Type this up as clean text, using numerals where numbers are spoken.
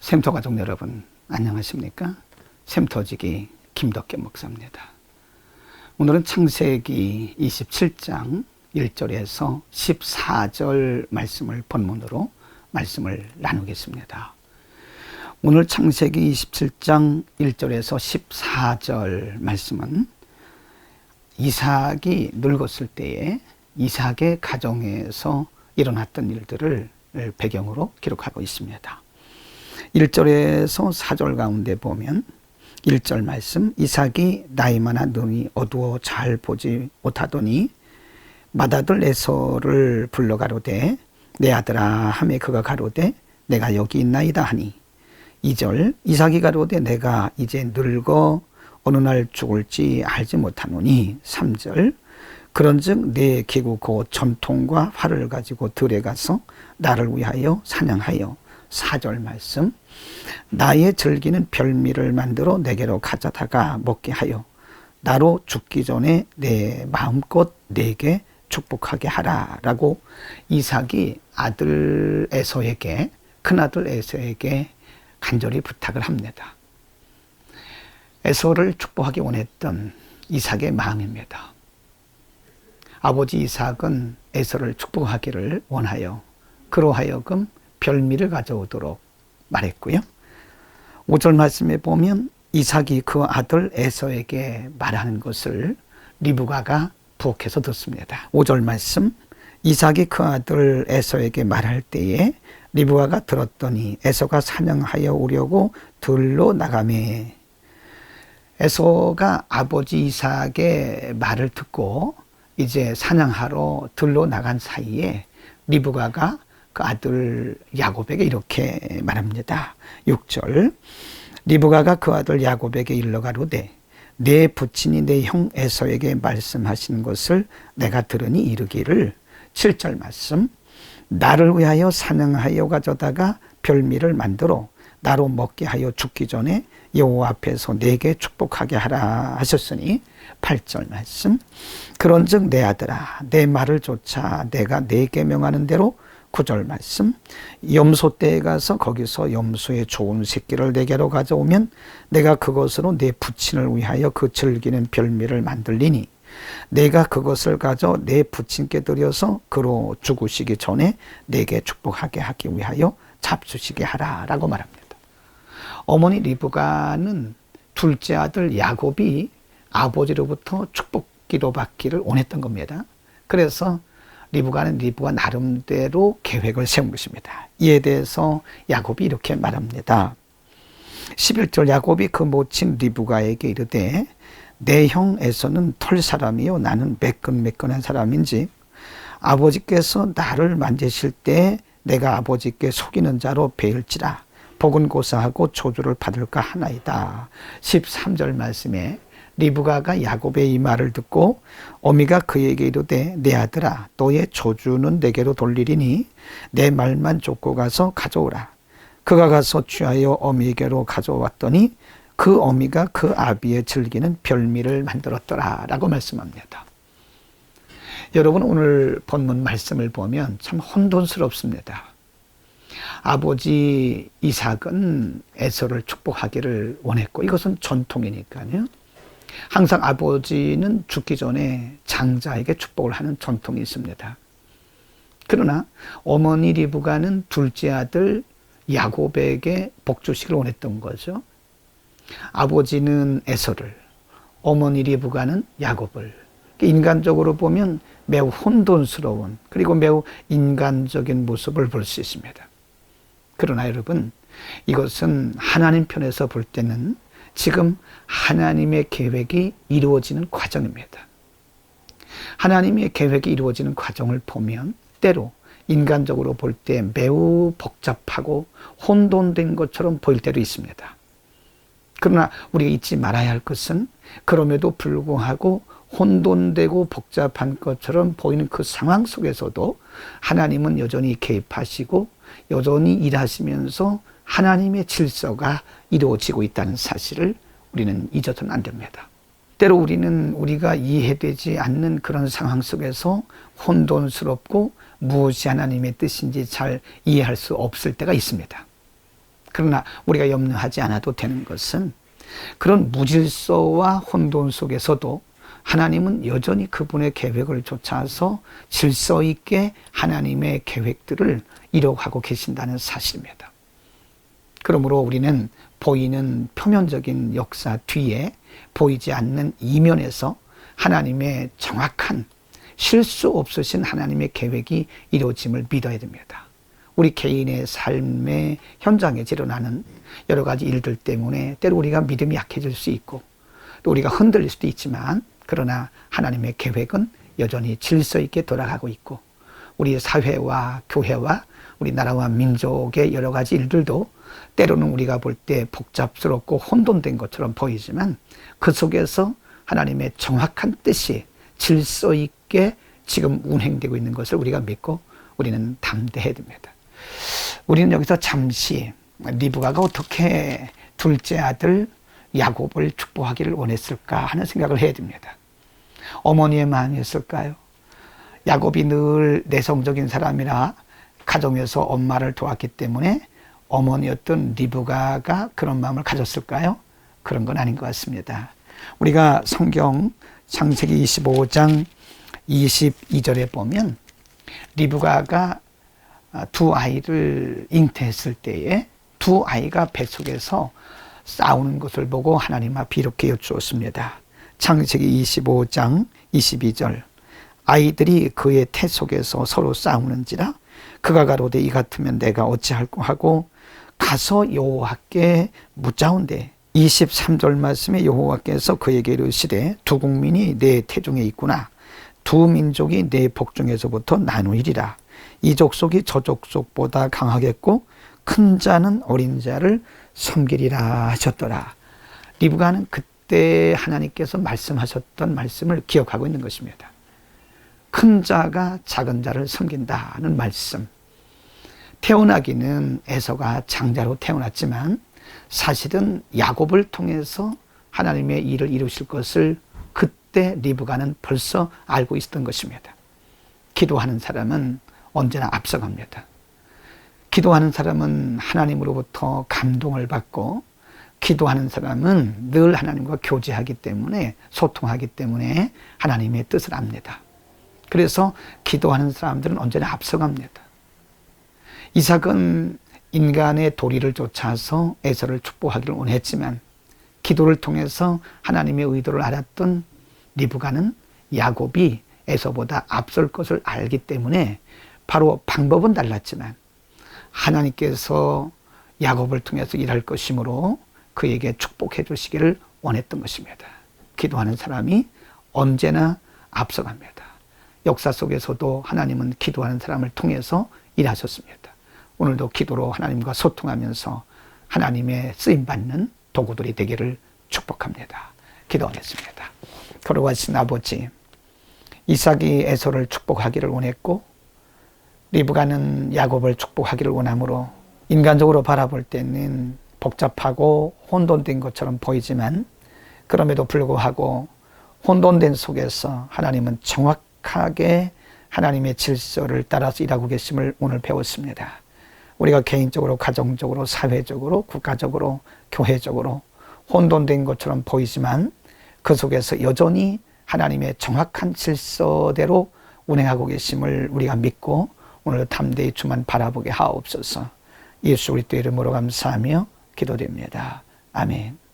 샘터 가족 여러분 안녕하십니까? 샘터지기 김덕계 목사입니다. 오늘은 창세기 27장 1절에서 14절 말씀을 본문으로 말씀을 나누겠습니다. 오늘 창세기 27장 1절에서 14절 말씀은 이삭이 늙었을 때에 이삭의 가정에서 일어났던 일들을 배경으로 기록하고 있습니다. 1절에서 4절 가운데 보면 1절 말씀, 이삭이 나이 많아 눈이 어두워 잘 보지 못하더니 맏아들 에서를 불러 가로되 내 아들아 하매 그가 가로되 내가 여기 있나이다 하니 2절 이삭이 가로되 내가 이제 늙어 어느 날 죽을지 알지 못하노니 3절 그런즉 내 기구 곧 전통과 활을 가지고 들에 가서 나를 위하여 사냥하여 4절 말씀 나의 즐기는 별미를 만들어 내게로 가져다가 먹게 하여 나로 죽기 전에 내 마음껏 내게 축복하게 하라 라고 이삭이 아들 에서에게 큰아들 에서에게 간절히 부탁을 합니다. 에서를 축복하기 원했던 이삭의 마음입니다. 아버지 이삭은 에서를 축복하기를 원하여 그로 하여금 별미를 가져오도록 말했고요. 5절 말씀에 보면 이삭이 그 아들 에서에게 말하는 것을 리브가가 부엌에서 듣습니다. 5절 말씀 이삭이 그 아들 에서에게 말할 때에 리브가가 들었더니 에서가 사냥하여 오려고 들로 나가매. 에서가 아버지 이삭의 말을 듣고 이제 사냥하러 들로 나간 사이에 리브가가 그 아들 야곱에게 이렇게 말합니다. 6절 리브가가 그 아들 야곱에게 일러 가로되 내 부친이 내 형 에서에게 말씀하시는 것을 내가 들으니 이르기를 7절 말씀 나를 위하여 사냥하여 가져다가 별미를 만들어 나로 먹게 하여 죽기 전에 여호와 앞에서 내게 축복하게 하라 하셨으니 8절 말씀 그런즉 내 아들아 내 말을 좇아 내가 내게 명하는 대로 9절 말씀 염소 떼에 가서 거기서 염소의 좋은 새끼를 내게로 가져오면 내가 그것으로 내 부친을 위하여 그 즐기는 별미를 만들리니 내가 그것을 가져 내 부친께 드려서 그로 죽으시기 전에 내게 축복하게 하기 위하여 잡수시게 하라 라고 말합니다. 어머니 리브가는 둘째 아들 야곱이 아버지로부터 축복기도 받기를 원했던 겁니다. 그래서 리브가는 리브가 나름대로 계획을 세운 것입니다. 이에 대해서 야곱이 이렇게 말합니다. 11절 야곱이 그 모친 리브가에게 이르되 내 형 에서는 털 사람이요 나는 매끈매끈한 사람인지 아버지께서 나를 만지실 때 내가 아버지께 속이는 자로 배일지라 복은 고사하고 저주를 받을까 하나이다. 13절 말씀에 리브가가 야곱의 이 말을 듣고 어미가 그에게 이르되 내 아들아 너의 저주는 내게로 돌리리니 내 말만 쫓고 가서 가져오라. 그가 가서 취하여 어미에게로 가져왔더니 그 어미가 그 아비의 즐기는 별미를 만들었더라 라고 말씀합니다. 여러분 오늘 본문 말씀을 보면 참 혼돈스럽습니다. 아버지 이삭은 에서를 축복하기를 원했고 이것은 전통이니까요. 항상 아버지는 죽기 전에 장자에게 축복을 하는 전통이 있습니다. 그러나 어머니 리브가는 둘째 아들 야곱에게 복주시기를 원했던 거죠. 아버지는 에서를, 어머니 리브가는 야곱을. 인간적으로 보면 매우 혼돈스러운 그리고 매우 인간적인 모습을 볼 수 있습니다. 그러나 여러분 이것은 하나님 편에서 볼 때는 지금 하나님의 계획이 이루어지는 과정입니다. 하나님의 계획이 이루어지는 과정을 보면 때로 인간적으로 볼 때 매우 복잡하고 혼돈된 것처럼 보일 때도 있습니다. 그러나 우리가 잊지 말아야 할 것은 그럼에도 불구하고 혼돈되고 복잡한 것처럼 보이는 그 상황 속에서도 하나님은 여전히 개입하시고 여전히 일하시면서 하나님의 질서가 이루어지고 있다는 사실을 우리는 잊어서는 안 됩니다. 때로 우리는 우리가 이해되지 않는 그런 상황 속에서 혼돈스럽고 무엇이 하나님의 뜻인지 잘 이해할 수 없을 때가 있습니다. 그러나 우리가 염려하지 않아도 되는 것은 그런 무질서와 혼돈 속에서도 하나님은 여전히 그분의 계획을 쫓아서 질서 있게 하나님의 계획들을 이뤄가고 계신다는 사실입니다. 그러므로 우리는 보이는 표면적인 역사 뒤에 보이지 않는 이면에서 하나님의 정확한 실수 없으신 하나님의 계획이 이루어짐을 믿어야 됩니다. 우리 개인의 삶의 현장에 일어나는 여러 가지 일들 때문에 때로 우리가 믿음이 약해질 수 있고 또 우리가 흔들릴 수도 있지만 그러나 하나님의 계획은 여전히 질서 있게 돌아가고 있고 우리 사회와 교회와 우리 나라와 민족의 여러 가지 일들도 때로는 우리가 볼 때 복잡스럽고 혼돈된 것처럼 보이지만 그 속에서 하나님의 정확한 뜻이 질서 있게 지금 운행되고 있는 것을 우리가 믿고 우리는 담대해야 됩니다. 우리는 여기서 잠시 리브가가 어떻게 둘째 아들 야곱을 축복하기를 원했을까 하는 생각을 해야 됩니다. 어머니의 마음이었을까요? 야곱이 늘 내성적인 사람이라 가정에서 엄마를 도왔기 때문에 어머니였던 리브가가 그런 마음을 가졌을까요? 그런 건 아닌 것 같습니다. 우리가 성경 창세기 25장 22절에 보면 리브가가 두 아이를 잉태했을 때에 두 아이가 뱃속에서 싸우는 것을 보고 하나님 앞에 이렇게 여쭈었습니다. 창세기 25장 22절 아이들이 그의 태 속에서 서로 싸우는지라 그가 가로되 이 같으면 내가 어찌할꼬 하고 가서 여호와께 묻자온대 23절 말씀에 여호와께서 그에게 이르시되 두 국민이 내 태중에 있구나 두 민족이 내 복중에서부터 나누이리라 이 족속이 저 족속보다 강하겠고 큰 자는 어린 자를 섬기리라 하셨더라. 리브가는 그때 하나님께서 말씀하셨던 말씀을 기억하고 있는 것입니다. 큰 자가 작은 자를 섬긴다는 말씀. 태어나기는 에서가 장자로 태어났지만 사실은 야곱을 통해서 하나님의 일을 이루실 것을 그때 리브가는 벌써 알고 있었던 것입니다. 기도하는 사람은 언제나 앞서갑니다. 기도하는 사람은 하나님으로부터 감동을 받고 기도하는 사람은 늘 하나님과 교제하기 때문에 소통하기 때문에 하나님의 뜻을 압니다. 그래서 기도하는 사람들은 언제나 앞서갑니다. 이삭은 인간의 도리를 쫓아서 에서를 축복하기를 원했지만 기도를 통해서 하나님의 의도를 알았던 리브가는 야곱이 에서보다 앞설 것을 알기 때문에 바로 방법은 달랐지만 하나님께서 야곱을 통해서 일할 것이므로 그에게 축복해 주시기를 원했던 것입니다. 기도하는 사람이 언제나 앞서갑니다. 역사 속에서도 하나님은 기도하는 사람을 통해서 일하셨습니다. 오늘도 기도로 하나님과 소통하면서 하나님의 쓰임받는 도구들이 되기를 축복합니다. 기도하겠습니다. 걸어가신 아버지, 이삭이 에서를 축복하기를 원했고 리브가는 야곱을 축복하기를 원하므로 인간적으로 바라볼 때는 복잡하고 혼돈된 것처럼 보이지만 그럼에도 불구하고 혼돈된 속에서 하나님은 정확하게 하나님의 질서를 따라서 일하고 계심을 오늘 배웠습니다. 우리가 개인적으로, 가정적으로, 사회적으로, 국가적으로, 교회적으로 혼돈된 것처럼 보이지만 그 속에서 여전히 하나님의 정확한 질서대로 운행하고 계심을 우리가 믿고 오늘 담대히 주만 바라보게 하옵소서. 예수 그리스도 이름으로 감사하며 기도드립니다. 아멘.